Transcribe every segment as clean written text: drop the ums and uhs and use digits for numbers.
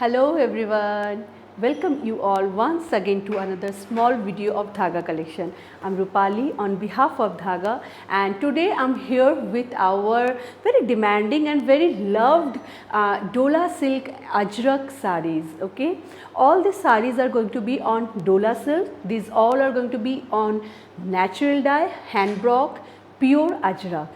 Hello everyone, welcome you all once again to another small video of Dhaga collection. I'm Rupali on behalf of Dhaga, and today I'm here with our very demanding and very loved Dola silk Ajrak sarees. Okay, all these sarees are going to be on Dola silk. These all are going to be on natural dye, hand block, pure Ajrak.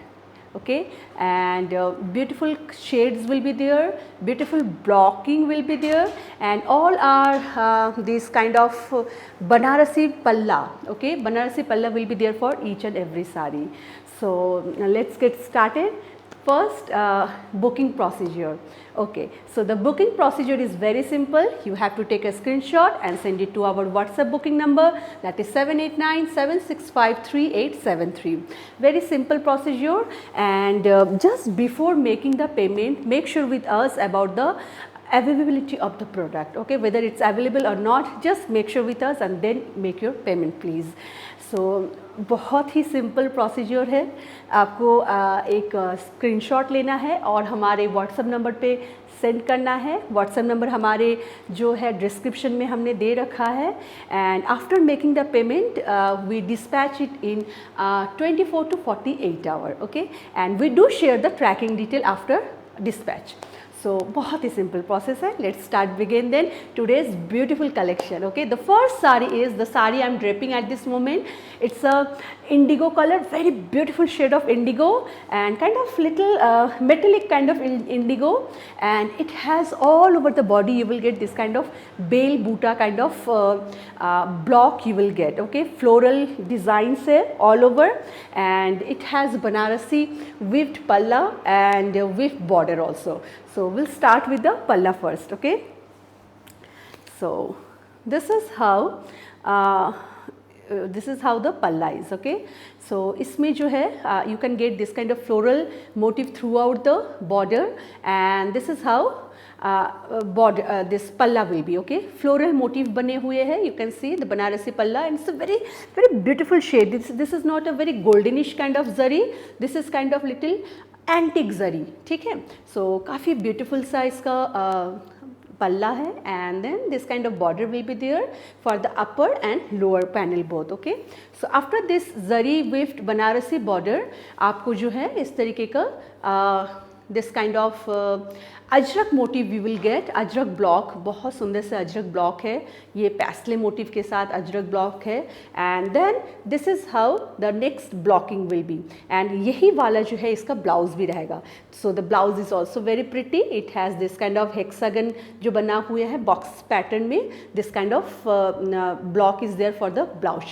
Okay, and beautiful shades will be there, beautiful blocking will be there, and all are this kind of Banarasi palla. Okay, Banarasi palla will be there for each and every sari. So let's get started. First, booking procedure. Okay, so the booking procedure is very simple. You have to take a screenshot and send it to our WhatsApp booking number, that is 789-765-3873. Very simple procedure, and just before making the payment, make sure with us about the availability of the product. Okay, whether it's available or not, just make sure with us and then make your payment please. So बहुत ही simple procedure है, आपको एक screenshot लेना है और हमारे WhatsApp number पे send करना है. व्हाट्सएप नंबर हमारे जो है डिस्क्रिप्शन में हमने दे रखा है. And after making the payment we dispatch it in 24 to 48 hour. Okay, and we do share the tracking detail after dispatch. So बहुत ही simple process है. Let's start begin then today's beautiful collection. Okay, the first sari is the sari I'm draping at this moment. It's a indigo color, very beautiful shade of indigo and kind of little metallic kind of indigo, and it has all over the body you will get this kind of bale buta kind of block you will get. Okay, floral designs है all over, and it has Banarasi weaved palla and weaved border also. So we'll start with the palla first. Okay, so this is how the palla is. Okay, so इसमें जो है you can get this kind of floral motif throughout the border, and this is how border this palla will be. Okay, floral motif बने हुए हैं. You can see the Banarasi palla, and it's a very beautiful shade. This is not a very goldenish kind of zari. This is kind of little antique zari. ठीक है, so काफ़ी beautiful सा इसका पल्ला है, and then this kind of border will be there for the upper and lower panel both. Okay, so after this zari weft Banarasi border आपको जो है इस तरीके का this kind of Ajrak motif we will get. Ajrak block, बहुत सुंदर से अजरक ब्लॉक है, ये पैस्ले मोटिव के साथ अजरक ब्लॉक है. And then this is how the next blocking will be, and यही वाला जो है इसका ब्लाउज भी रहेगा. So the blouse is also very pretty. It has this kind of hexagon जो बना हुए हैं बॉक्स पैटर्न में. This kind of block is there for the blouse,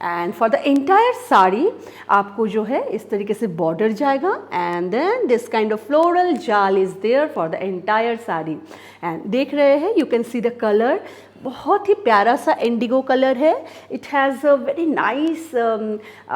and for the entire sari आपको जो है इस तरीके से बॉर्डर जाएगा, and then this kind of floral jaal is there for the entire sari. And देख रहे हैं, you can see the colour, बहुत ही प्यारा सा इंडिगो कलर है. It has a very nice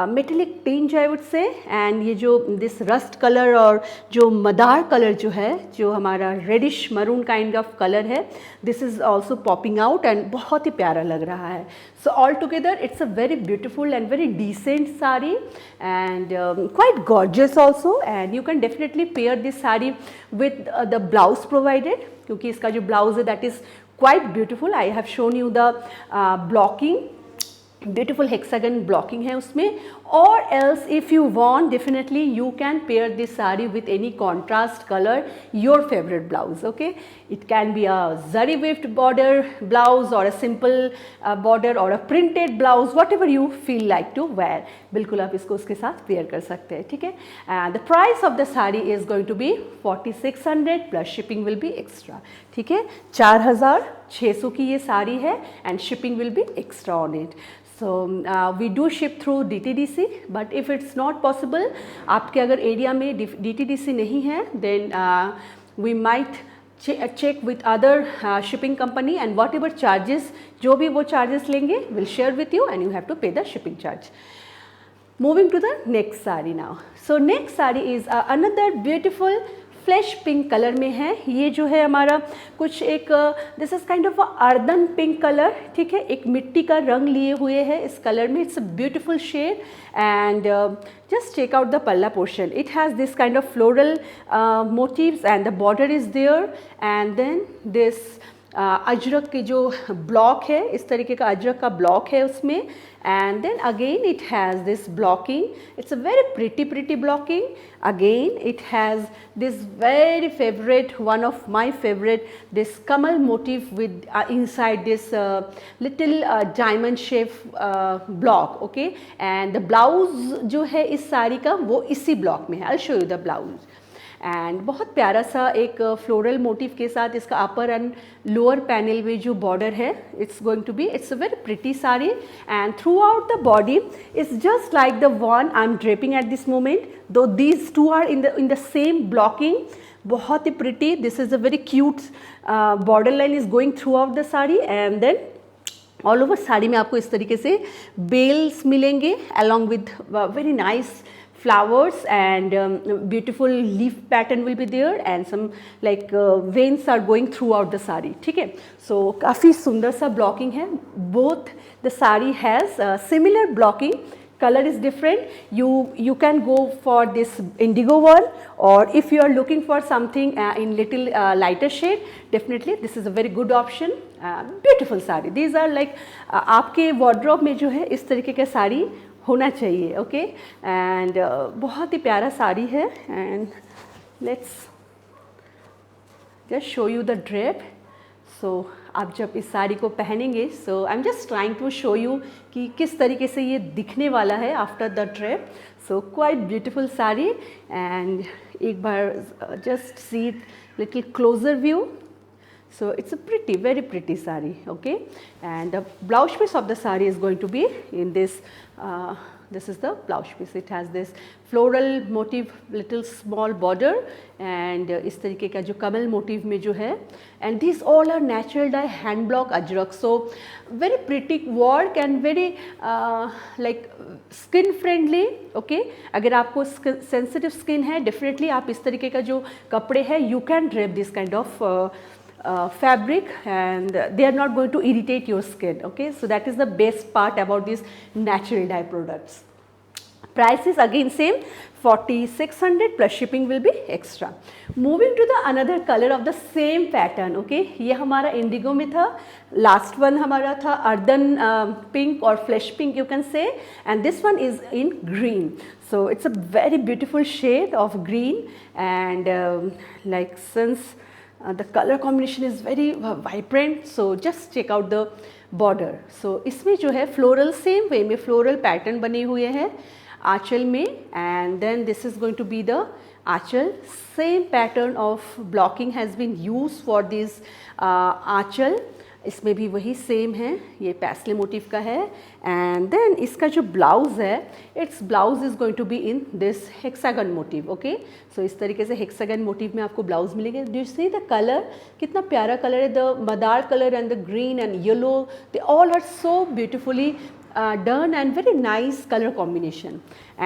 metallic tinge I would say, and ये जो दिस रस्ट कलर और जो मदार कलर जो है, जो हमारा reddish maroon kind of colour है, this is also popping out and बहुत ही प्यारा लग रहा है. So all together it's a very beautiful and very decent sari, and quite gorgeous also, and you can definitely pair this sari with the blouse provided, क्योंकि इसका जो ब्लाउज है that is quite beautiful. I have shown you the blocking, beautiful hexagon blocking है उसमें. Or else if you want, definitely you can pair this saree with any contrast color, your favorite blouse. Okay, it can be a zari weaved border blouse or a simple border or a printed blouse, whatever you feel like to wear. बिल्कुल आप इसको उसके साथ pair कर सकते हैं. ठीक है, the price of the saree is going to be 4600 plus shipping will be extra. ठीक है, 4600 की ये साड़ी है, and shipping will be extra on it. So we do ship through DTDC, but if it's not possible, आपके अगर area में DTDC नहीं है, then we might check with other shipping company, and whatever charges, जो भी वो charges लेंगे, will share with you, and you have to pay the shipping charge. Moving to the next saree now. So next saree is another beautiful flash pink colour में है. ये जो है हमारा कुछ एक this is kind of earthen pink colour. ठीक है, एक मिट्टी का रंग लिए हुए है इस कलर में. It's a beautiful shade, and just check out the palla portion. It has this kind of floral motifs, and the border is there, and then this Ajrak के जो ब्लॉक है, इस तरीके का अजरक का ब्लॉक है उसमें, and then again it has this blocking. It's a very pretty blocking. Again it has this very favorite, one of my favorite, this kamal motif with inside this little diamond shape block. Okay, and the blouse जो है इस साड़ी का वो इसी block में है. I'll show you the blouse. And बहुत प्यारा सा एक फ्लोरल मोटिव के साथ इसका अपर एंड लोअर पैनल में जो बॉर्डर है, it's going to be, it's a very pretty sari and throughout the body it's just like the one I am draping at this moment, though these two are in the same blocking. बहुत ही pretty, this is a very cute border line is going throughout the sari and then all over sari में आपको इस तरीके से bells मिलेंगे along with very nice flowers and beautiful leaf pattern will be there and some like veins are going throughout the sari. ठीक है, so काफ़ी सुंदर सा blocking है. Both the sari has similar blocking, color is different. You can go for this indigo one, or if you are looking for something in little lighter shade, definitely this is a very good option. Beautiful sari. These are like आपके wardrobe में जो है इस तरीके का साड़ी होना चाहिए. Okay, and बहुत ही प्यारा साड़ी है. And let's just show you the drape. So आप जब इस साड़ी को पहनेंगे, so I am just trying to show you कि किस तरीके से ये दिखने वाला है after the drape. So quite beautiful sari and एक बार just see little closer view. So it's a pretty, very pretty sari. Okay, and the blouse piece of the sari is going to be in this. This is the blouse piece. It has this floral motif, little small border, and इस तरीके का जो कमल motif में जो है, and these all are natural dye hand block ajrak. So very pretty work and very like skin friendly. Okay, अगर आपको sensitive skin है, definitely आप इस तरीके का जो कपड़े हैं, you can drape this kind of fabric and they are not going to irritate your skin. Okay, so that is the best part about these natural dye products. Price is again same, 4600 plus shipping will be extra. Moving to the another color of the same pattern. Okay, ये हमारा indigo में था, last one हमारा था earthen pink or flesh pink you can say, and this one is in green. So it's a very beautiful shade of green and like since the color combination is very vibrant, so just check out the border. So इसमें जो है floral same way में floral pattern बने हुए हैं आंचल में, and then this is going to be the Aanchal. Same pattern of blocking has been used for this आंचल. इसमें भी वही सेम है, ये पैस्ले मोटिव का है. एंड देन इसका जो ब्लाउज है, it's blouse is going to be in this hexagon motif. Okay, so इस तरीके से हेक्सागन मोटिव में आपको ब्लाउज मिलेंगे. Do you see the colour, कितना प्यारा कलर है. The madder colour and the green and yellow, they all are so beautifully done and very nice color combination.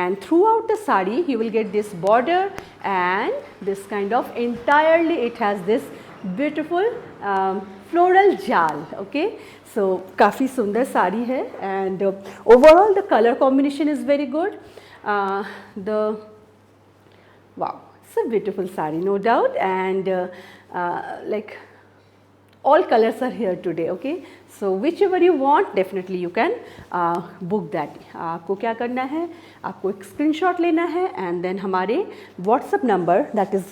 And throughout the sari you will get this border and this kind of entirely it has this beautiful floral jal. Okay, so काफ़ी सुंदर साड़ी है and overall the color combination is very good. The wow, it's a beautiful sari, no doubt, and like all colors are here today. Okay, so whichever you want, definitely you can book that. आपको क्या करना है, आपको एक screenshot लेना है and then हमारे WhatsApp number that is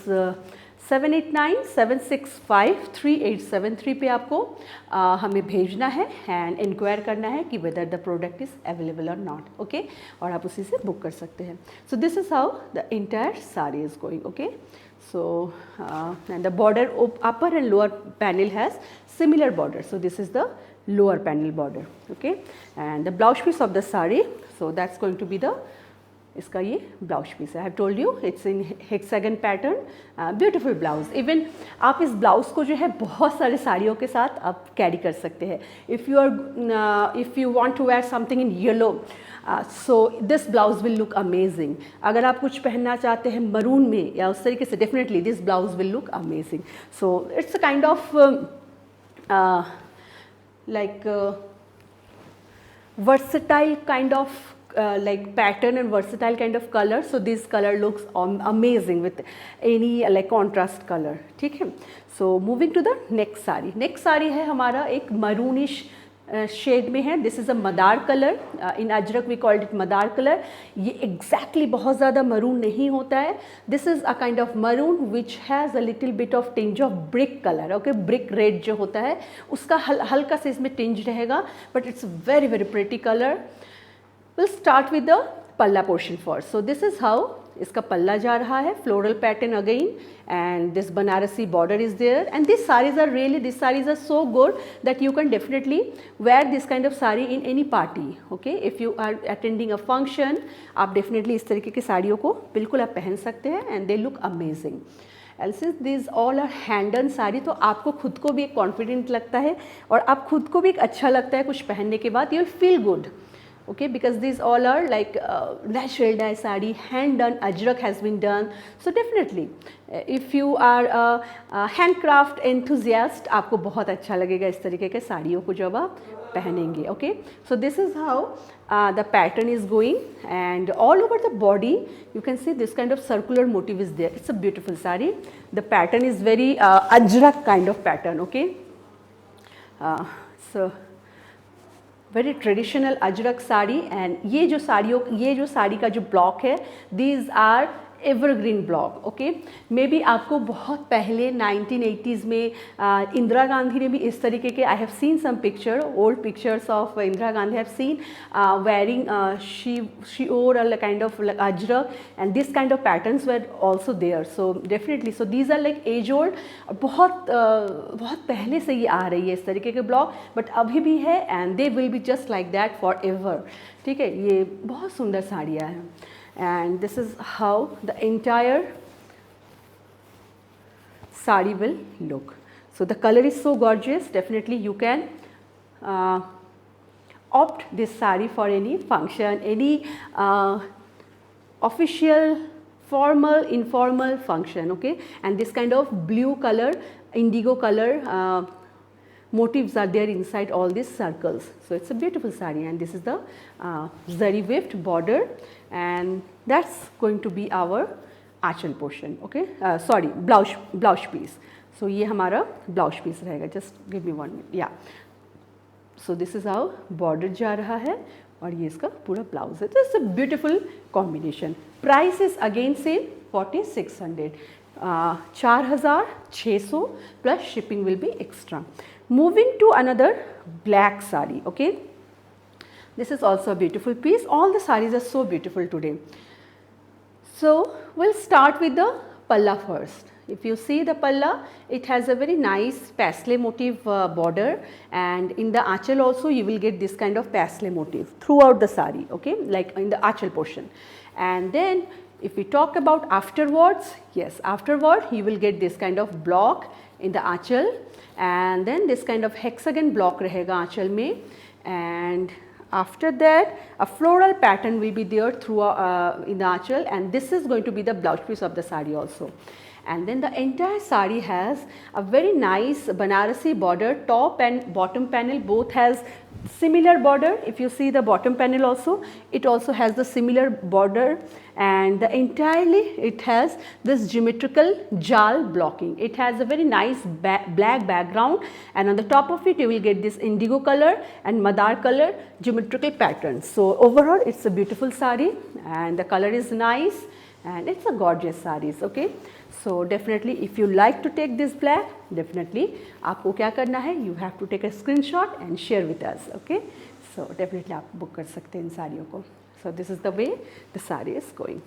7897653873 पे आपको हमें भेजना है एंड इंक्वायर करना है कि whether the product is available और नॉट. ओके, और आप उसी से बुक कर सकते हैं. सो this is how the entire sari is going. Okay, so and the border upper and lower panel has similar border. So this is the lower panel border. Okay, and the blouse piece of the sari, so that's going to be the इसका ये blouse piece है. I have told you it's in hexagon pattern, beautiful blouse. Even आप इस blouse को जो है बहुत सारे साड़ियों के साथ आप कैरी कर सकते हैं. If you want to wear something in yellow, so this blouse will look amazing. अगर आप कुछ पहनना चाहते हैं मरून में या उस तरीके से, definitely this blouse will look amazing. So it's a kind of like versatile kind of like pattern and versatile kind of color, so this color looks amazing with any like contrast color. ठीक है, so moving to the next sari. next sari है हमारा एक maroonish shade में है. This is a madder colour, in Ajrak we called it madder colour. ये exactly बहुत ज़्यादा मरून नहीं होता है. This is a kind of maroon which has a little bit of tinge of brick colour. Okay, brick red जो होता है उसका हल्का से इसमें टिंज रहेगा, but it's very very pretty colour. Will start with the palla portion first. So this is how इसका पल्ला जा रहा है. Floral pattern again, and this Banarasi border is there, and these sarees are so good that you can definitely wear this kind of saree in any party. Okay, if you are attending a function, आप definitely इस तरीके की साड़ियों को बिल्कुल आप पहन सकते हैं, and they look amazing. And since these all are hand done sari, तो आपको खुद को भी एक कॉन्फिडेंट लगता है और आप खुद को भी एक अच्छा लगता है कुछ पहनने के बाद. You will feel good. Okay, because these all are like natural dye sari, hand done, ajrak has been done. So definitely if you are a handcraft enthusiast, आपको बहुत अच्छा लगेगा इस तरीके के साड़ियों को जब आप पहनेंगे. Okay, so this is how the pattern is going, and all over the body you can see this kind of circular motif is there. It's a beautiful sari. The pattern is very ajrak kind of pattern. Okay, so very traditional ajrakh sari. And ये जो साड़ी का जो block है, these are evergreen block. Okay, maybe आपको बहुत पहले 1980s में इंदिरा गांधी ने भी इस तरीके के, I have seen some picture, old pictures of Indira Gandhi have seen wearing, she wore a kind of ajrakh, and this kind of patterns were also there. So definitely, so these are like as old. बहुत पहले से ये आ रही है इस तरीके के block, but अभी भी है, and they will be just like that for ever. ठीक है, ये बहुत सुंदर साड़ियाँ हैं. And this is how the entire sari will look. So the color is so gorgeous. Definitely you can opt this sari for any function, any official, formal, informal function. Okay, and this kind of blue color, indigo color motifs are there inside all these circles. So it's a beautiful sari, and this is the zari weaved border, and that's going to be our Aanchal portion. Okay, sorry, blouse piece. So ये हमारा blouse piece रहेगा. Just give me 1 minute. Yeah. So this is how border जा रहा है, और ये इसका पूरा blouse है. तो it's a beautiful combination. Price is again same 4600. 4600 plus shipping will be extra. Moving to another black sari. Okay, this is also a beautiful piece. All the saris are so beautiful today. So we'll start with the palla first. If you see the palla, it has a very nice pastel motif border, and in the aanchal also you will get this kind of pastel motif throughout the sari. Okay, like in the aanchal portion. And then if we talk about afterwards, yes, afterward you will get this kind of block in the aanchal, and then this kind of hexagon block रहेगा aanchal में, and after that a floral pattern will be there through in the aanchal, and this is going to be the blouse piece of the sari also. And then the entire sari has a very nice Banarasi border. Top and bottom panel both has similar border. If you see the bottom panel also, it also has the similar border, and the entirely it has this geometrical jal blocking. It has a very nice black background, and on the top of it you will get this indigo color and madar color geometrical pattern. So overall it's a beautiful sari, and the color is nice, and it's a gorgeous sarees. Okay, so definitely if you like to take this black, definitely आपको क्या करना है, you have to take a screenshot and share with us. Okay, so definitely आप book कर सकते हैं इन साड़ियों को. So this is the way the saree is going.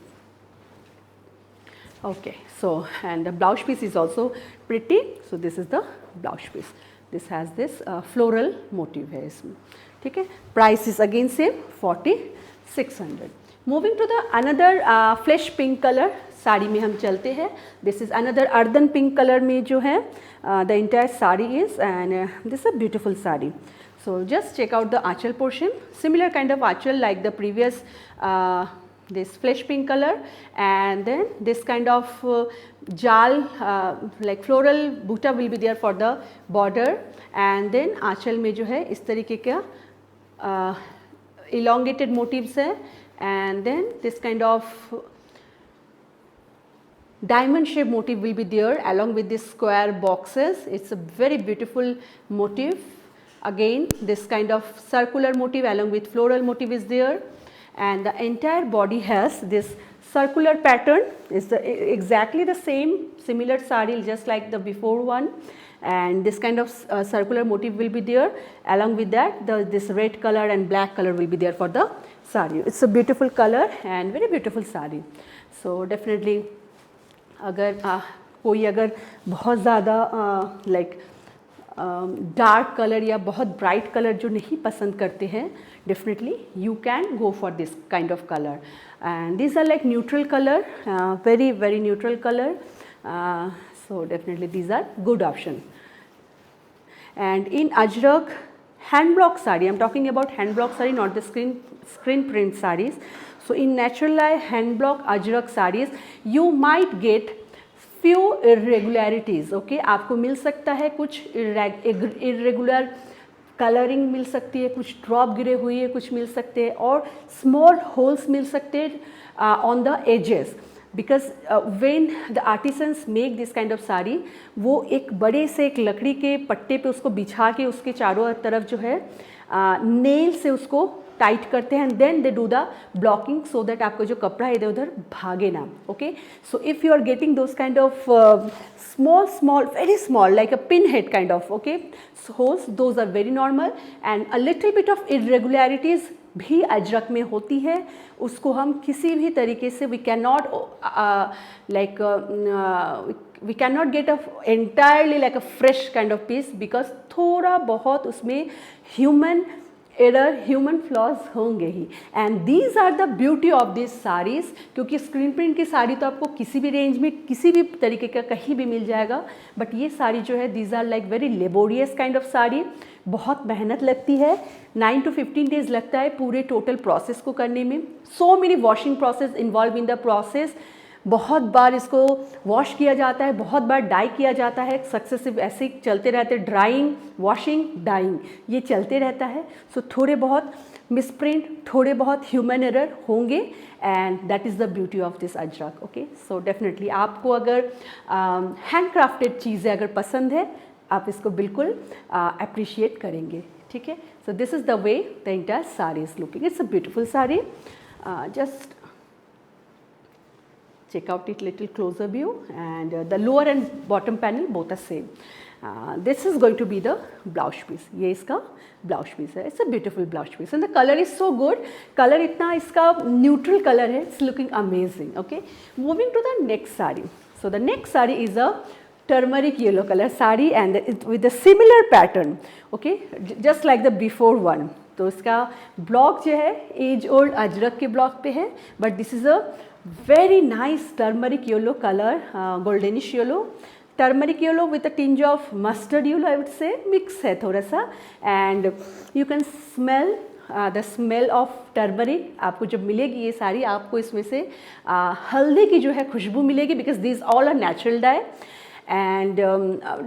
Okay, so and the blouse piece is also pretty. So this is the blouse piece. This has this floral motif है इसमें. ठीक है, price is again same 4600. Moving to the another flesh pink color sari में हम चलते हैं. This is another earthen pink color में जो है the entire saree is, and this is a beautiful saree. So just check out the aanchal portion. Similar kind of aanchal like the previous this flesh pink color, and then this kind of jal like floral butta will be there for the border, and then aanchal में जो है इस तरीके का elongated motifs है, and then this kind of diamond shape motif will be there along with these square boxes. It's a very beautiful motif. Again this kind of circular motif along with floral motif is there, and the entire body has this circular pattern. Is exactly the same similar sari just like the before one, and this kind of circular motif will be there. Along with that this red color and black color will be there for the sari. It's a beautiful color and very beautiful sari. So definitely अगर कोई अगर बहुत ज़्यादा like dark colour या बहुत bright colour जो नहीं पसंद करते हैं, definitely you can go for this kind of colour, and this are like neutral colour, very very neutral colour. So definitely these are good option. And in Ajrak hand block sari, I am talking about hand block sari, not the screen print saris. So in natural eye hand block Ajrak saris you might get few irregularities. Okay, आपको मिल सकता है कुछ irregular colouring मिल सकती है, कुछ drop गिरे हुए है कुछ मिल सकते हैं, और स्मॉल होल्स मिल सकते हैं on the edges. Because when the artisans make this kind of sari, वो एक बड़े से एक लकड़ी के पट्टे पे उसको बिछा के उसके चारों तरफ जो है नेल से उसको टाइट करते हैं, and then they do the blocking so that आपका जो कपड़ा इधर उधर भागे ना. Okay, so if you are getting those kind of small very small like a pinhead kind of okay holes, those are very normal, and a little bit of irregularities भी अजरक में होती है. उसको हम किसी भी तरीके से we cannot we cannot get a entirely like a fresh kind of piece, because थोड़ा बहुत उसमें human एरर ह्यूमन फ्लॉज होंगे ही. And these are the beauty of this saris, क्योंकि स्क्रीन प्रिंट की साड़ी तो आपको किसी भी रेंज में किसी भी तरीके का कहीं भी मिल जाएगा, बट ये साड़ी जो है these are like very laborious kind of sari. बहुत मेहनत लगती है, 9 to 15 डेज़ लगता है पूरे टोटल प्रोसेस को करने में. So many washing process involve in the process. बहुत बार इसको वॉश किया जाता है, बहुत बार डाई किया जाता है, सक्सेसिव ऐसे चलते रहते, ड्राइंग वॉशिंग डाइंग ये चलते रहता है. सो थोड़े बहुत मिसप्रिंट, थोड़े बहुत ह्यूमन एरर होंगे, and that is the beauty of this Ajrak. Okay, so definitely आपको अगर हैंड क्राफ्टेड चीज़ें अगर पसंद है आप इसको बिल्कुल अप्रिशिएट करेंगे. ठीक है, so this is the way the entire sari is looking. It's a beautiful sari. Just check out it little closer view, and the lower and bottom panel both are same. This is going to be the blouse piece. ये इसका blouse piece है. It's a beautiful blouse piece and the color is so good. Color इतना इसका neutral color है. It's looking amazing. Okay, moving to the next saree. So the next saree is a turmeric yellow color saree and with a similar pattern. Okay, just like the before one. तो इसका block जो है as old Ajrak के block पे है, but this is a very nice turmeric yellow color, goldenish yellow, turmeric yellow with a tinge of mustard yellow, I would say mix है थोड़ा सा. and you can smell the smell of turmeric. आपको जब मिलेगी ये साड़ी आपको इसमें से हल्दी की जो है खुशबू मिलेगी, because these all are natural dye, and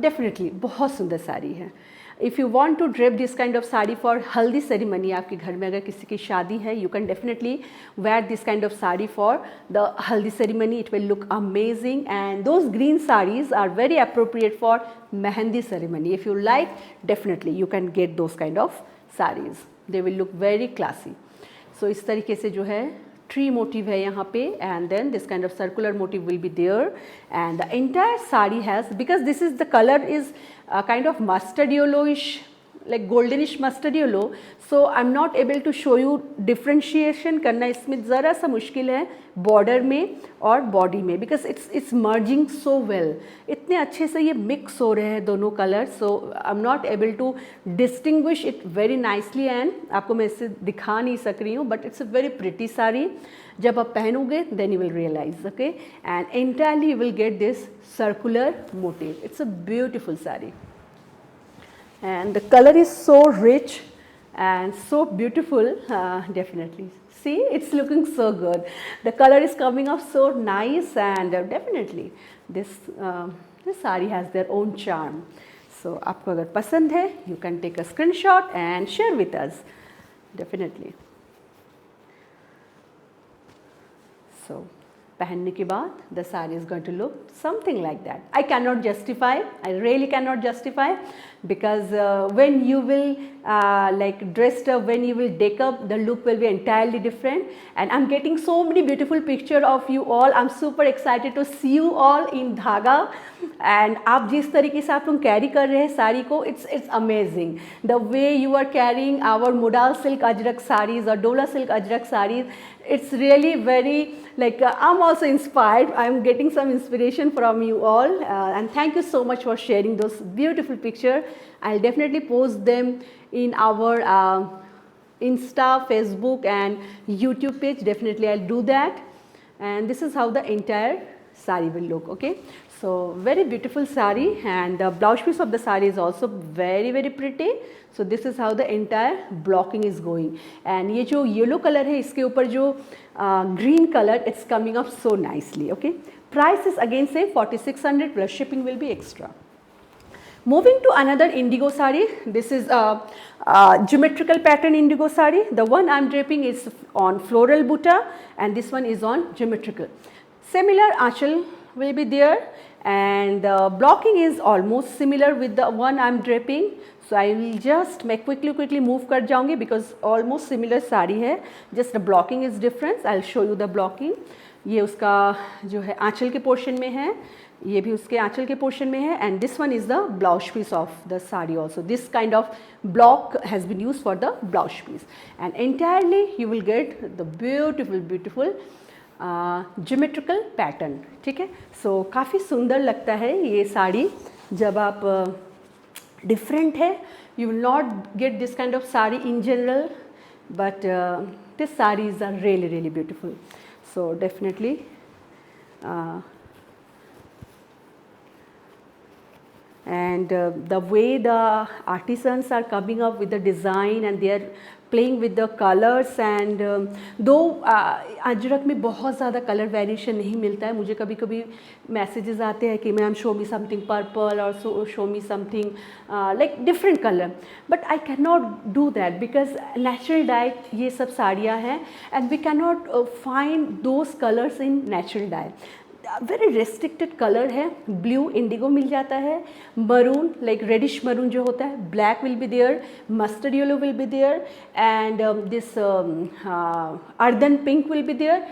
definitely बहुत सुंदर साड़ी है. If you want to drape this kind of sari for हल्दी ceremony, आपके घर में अगर किसी की शादी है, you can definitely wear this kind of sari for the हल्दी ceremony. It will look amazing, and those green sarees are very appropriate for mehndi ceremony. If you like, definitely you can get those kind of sarees. They will look very classy. So इस तरीके से जो है tree motif है यहाँ पे, and then this kind of circular motif will be there, and the entire sari has, because this is the color is kind of mustard yellowish, like goldenish mustard yellow, so I'm not able to show you differentiation करना इसमें ज़रा सा मुश्किल है border में और body में, because it's merging so well. इतने अच्छे से ये mix हो रहे हैं दोनों colors, so I'm not able to distinguish it very nicely, and आपको मैं इससे दिखा नहीं सक रही हूँ, but it's a very pretty saree. जब आप पहनोगे then you will realize, okay, and entirely you will get this circular motif. It's a beautiful saree. And the color is so rich and so beautiful. Definitely see, it's looking so good. The color is coming up so nice, and definitely this saree has their own charm. So आपको अगर पसंद है, you can take a screenshot and share with us. Definitely. सो पहनने के बाद the sari is going to look something like that. I can not justify, I really can not justify, because when you will like dressed up, when you will deck up, the look will be entirely different. And I'm getting so many beautiful picture of you all. I'm super excited to see you all in धागा. And आप जिस तरीके से आप लोग carry कर रहे हैं साड़ी को, it's amazing. The way you are carrying our modal silk ajrak sarees or dola silk ajrak sarees, it's really very like I'm also inspired. I'm getting some inspiration from you all, and thank you so much for sharing those beautiful picture. I'll definitely post them in our Insta, Facebook and YouTube page. Definitely I'll do that. And this is how the entire sari will look. Okay, so very beautiful sari, and the blouse piece of the sari is also very very pretty. So this is how the entire blocking is going. And ये जो yellow color है, इसके ऊपर जो green color, it's coming up so nicely. Okay, price is again same 4600 plus shipping will be extra. Moving to another indigo sari. This is a geometrical pattern indigo sari. The one I am draping is on floral butta, and this one is on geometrical. Similar aanchal will be there, and the blocking is almost similar with the one I am draping. So I will just मैं quickly move कर जाऊँगी because almost similar sari है, just the blocking is different. I'll show you the blocking. ये उसका जो है आंचल के portion में है, ये भी उसके आंचल के पोर्शन में है, and this one is the blouse piece of the sari also. This kind of block has been used for the blouse piece, and entirely you will get the beautiful geometrical pattern. ठीक है, so काफ़ी सुंदर लगता है ये साड़ी जब आप different है. You will not get this kind of sari in general, but this sarees are really beautiful. So definitely and the way the artisans are coming up with the design and they are playing with the colors, and though Ajrak में बहुत ज़्यादा colour variation नहीं मिलता है. मुझे कभी कभी messages आते हैं कि ma'am show me something purple और show me something like different colour, but I can not do that because natural dye ये सब साड़ियाँ हैं, and we can not find those colours in natural dye. Very restricted colour है. Blue indigo मिल जाता है, maroon like reddish maroon जो होता है, black will be there, mustard yellow will be there, and this earthen pink will be there,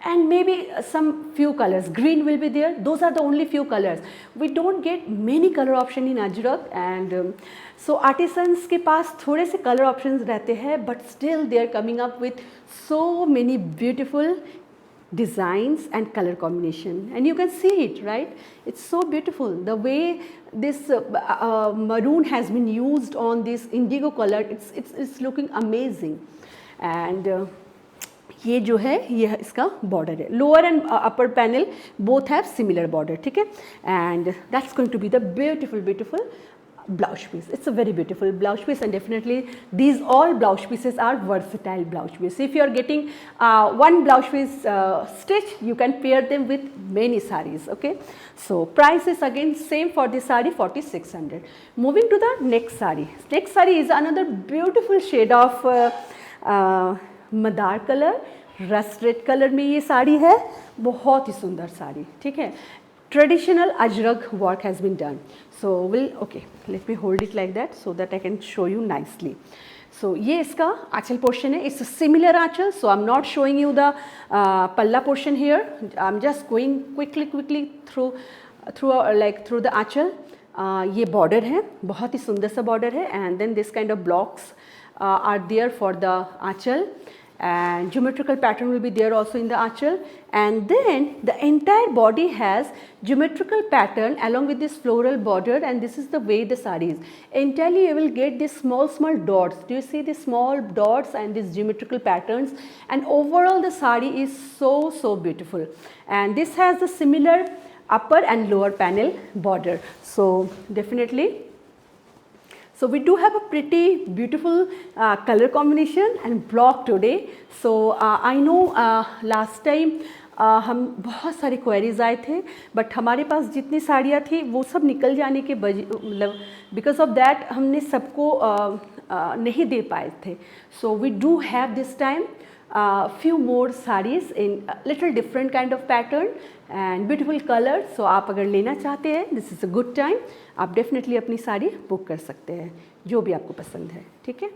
and maybe some few colors. Green will be there. Those are the only few colors. We don't get many color option in Ajrak, and so artisans के पास थोड़े से color options रहते हैं, but still they are coming up with so many beautiful designs and color combination, and you can see it, right? It's so beautiful the way this maroon has been used on this indigo color. It's looking amazing. And ये जो है ये इसका border है, lower and upper panel both have similar border. ठीक है, and that's going to be the beautiful blouse piece. It's a very beautiful blouse piece, and definitely these all blouse pieces are versatile blouse pieces. If you are getting one blouse piece stitch, you can pair them with many sarees. Okay, so price is again same for this saree, 4600. Moving to the next saree. Next saree is another beautiful shade of Madar colour, rust red colour में ये साड़ी है. बहुत ही सुंदर साड़ी. ठीक है, traditional Ajrak work has been done. So will okay let me hold it like that so that I can show you nicely. So ये इसका आंचल पोर्शन है. It's similar aanchal, so I am not showing you the palla portion here. I am just going quickly through the aanchal. ये border है, बहुत ही सुंदर सा बॉर्डर है, and then this kind of blocks are there for the aanchal, and geometrical pattern will be there also in the aanchal, and then the entire body has geometrical pattern along with this floral border, and this is the way the saree is. Entirely you will get these small dots. Do you see these small dots and these geometrical patterns, and overall the saree is so beautiful, and this has the similar upper and lower panel border. So definitely, so we do have a pretty beautiful color combination and block today. So I know last time हम बहुत सारे queries आए थे, but हमारे पास जितनी साड़ियाँ थी वो सब निकल जाने के मतलब बिकॉज ऑफ दैट हमने सबको नहीं दे पाए थे. So we do have this time few more sarees in little different kind of pattern and beautiful color. So आप अगर लेना चाहते हैं, this is a good time. आप definitely अपनी साड़ी बुक कर सकते हैं जो भी आपको पसंद है, ठीक है.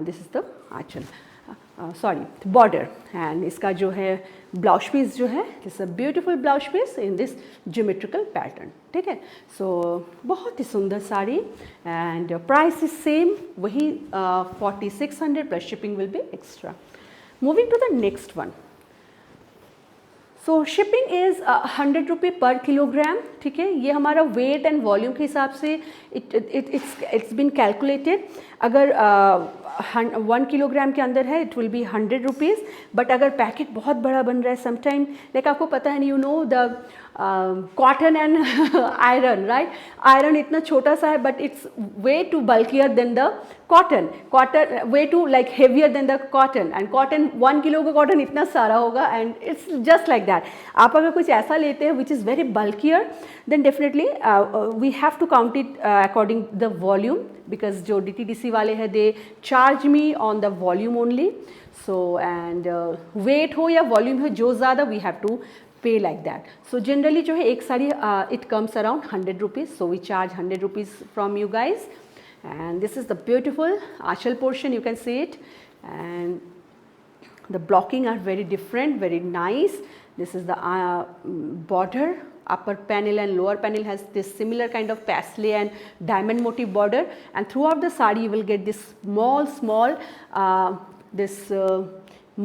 This is the anchal, sorry border, and इसका जो है ब्लाउज पीस जो है, this a beautiful blouse piece in this geometrical pattern, ठीक है. सो बहुत ही सुंदर sari and price is same, वही 4600 plus shipping will be extra. Moving to the next one. So shipping is 100 रुपये पर किलोग्राम, ठीक है. ये हमारा वेट एंड वॉल्यूम के हिसाब से इट्स बिन कैलकुलेटेड. अगर 1 किलोग्राम के अंदर है it will be 100 rupees. But अगर पैकेट बहुत बड़ा बन रहा है समटाइम, लाइक आपको पता है, you know the cotton and iron, right. Iron इतना छोटा सा है but it's way too bulkier than the cotton, way too like heavier than the cotton, and cotton 1 kilo का कॉटन इतना सारा होगा and it's just like that. आप अगर कुछ ऐसा लेते हैं which is very bulkier, then definitely we have to count it according the volume, because जो DTDC वाले हैं दे charge me on the volume only. So and weight हो या वॉल्यूम हो, जो ज़्यादा we have to pay like that. So generally जो है एक sari it comes around 100 rupees, so we charge 100 rupees from you guys. And this is the beautiful achal portion, you can see it, and the blocking are very different, very nice. This is the border, upper panel and lower panel has this similar kind of paisley and diamond motif border, and throughout the saree you will get this small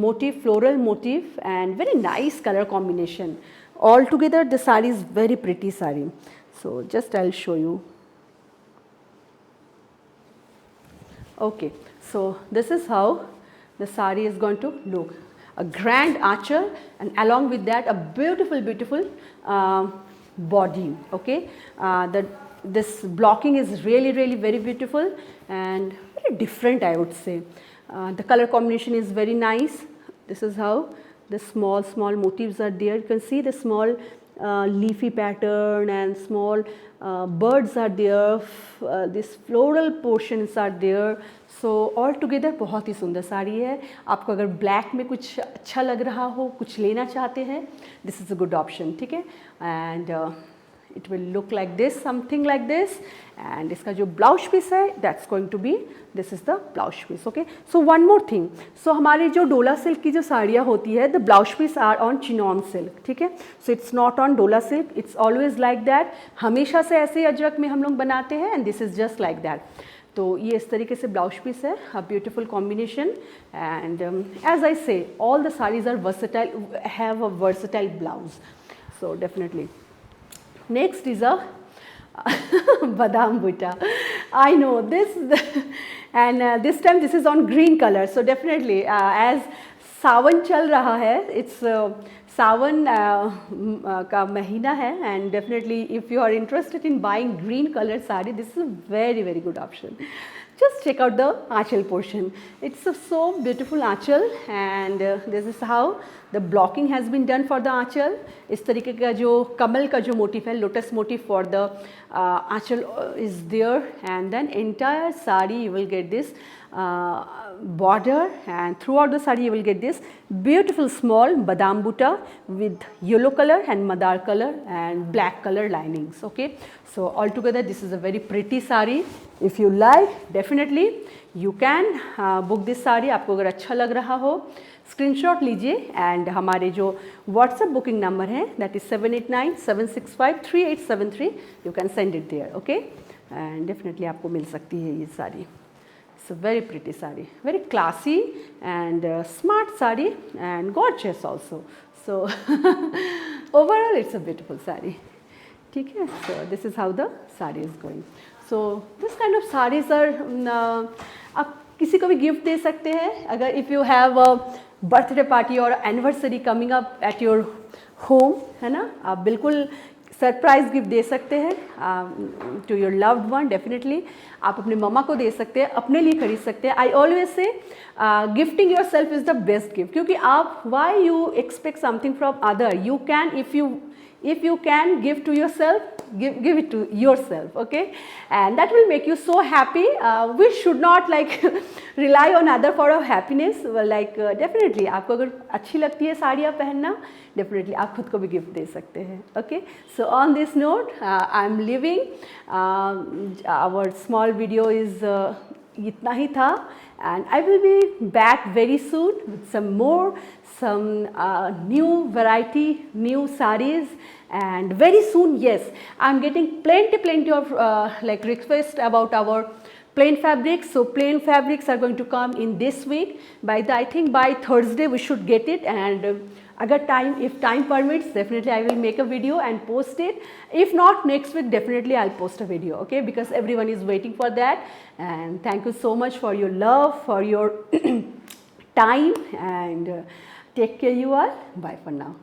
motif, floral motif, and very nice color combination. All together the saree is very pretty saree. So just I'll show you. Okay, so this is how the saree is going to look. A grand aanchal, and along with that a beautiful body. Okay, this blocking is really very beautiful and very different, I would say. The color combination is very nice. This is how the small motifs are there. You can see the small leafy pattern and small birds are there. This floral portions are there. So all together बहुत ही सुंदर साड़ी है. आपको अगर black में कुछ अच्छा लग रहा हो, कुछ लेना चाहते हैं, this is a good option, ठीक है. And it will look like this, something like this, and इसका जो ब्लाउज पीस है that's going to be, this is the blouse piece. Okay, so one more thing, so हमारी जो डोला silk की जो साड़ियाँ होती है, the blouse piece are on chinon silk, ठीक है. so it's not on डोला silk, it's always like that. हमेशा से ऐसे अजरक में हम लोग बनाते हैं, and this is just like that. तो ये इस तरीके से ब्लाउज पीस है, a beautiful combination, and as I say, all the sarees are versatile, have a versatile blouse. So definitely. Next is a badam butta. I know this, and this time this is on green color. So definitely, as सावन चल रहा है, it's सावन का महीना है, and definitely if you are interested in buying green color saree, this is a very good option. Just check out the aanchal portion. It's a so beautiful aanchal, and this is how the blocking has been done for the aanchal. इस तरीके का जो कमल का जो motif है, lotus motif for the aanchal is there, and then entire saree you will get this border, and throughout the saree you will get this beautiful small badam butta with yellow color and madar color and black color linings. Okay, so altogether this is a very pretty saree. If you like, definitely you can book this saree. आपको अगर अच्छा लग रहा हो, screenshot लीजिए, and हमारे जो WhatsApp booking number है that is 7897653873, you can send it there. Okay, and definitely आपको मिल सकती है ये साड़ी. It's a very pretty sari, very classy and smart sari and gorgeous also. So overall it's a beautiful sari. ठीक है, so this is how the sari is going. So this kind of saris are, आप किसी को भी गिफ्ट दे सकते हैं. अगर if you have a birthday party और anniversary coming up at your home, है ना, आप बिल्कुल सरप्राइज गिफ्ट दे सकते हैं to your loved one. Definitely आप अपने मम्मा को दे सकते हैं, अपने लिए खरीद सकते हैं. I always say gifting your self is the best gift, क्योंकि आप why you expect something from other, you can, if you if you can give to yourself, give it to yourself, okay, and that will make you so happy. We should not like rely on other for our happiness. Well, like definitely आपको अगर अच्छी लगती है साड़ियाँ पहनना, definitely आप खुद को भी गिफ्ट दे सकते हैं, okay. So on this note, I am leaving. Our small video is इतना ही था, and I will be back very soon with some more, some new variety, new sarees, and very soon, yes, I'm getting plenty of like requests about our plain fabrics. So plain fabrics are going to come in this week. I think by Thursday we should get it, and if time permits, definitely I will make a video and post it. If not, next week definitely I'll post a video, okay, because everyone is waiting for that. And thank you so much for your love, for your time, and take care you all. Bye for now.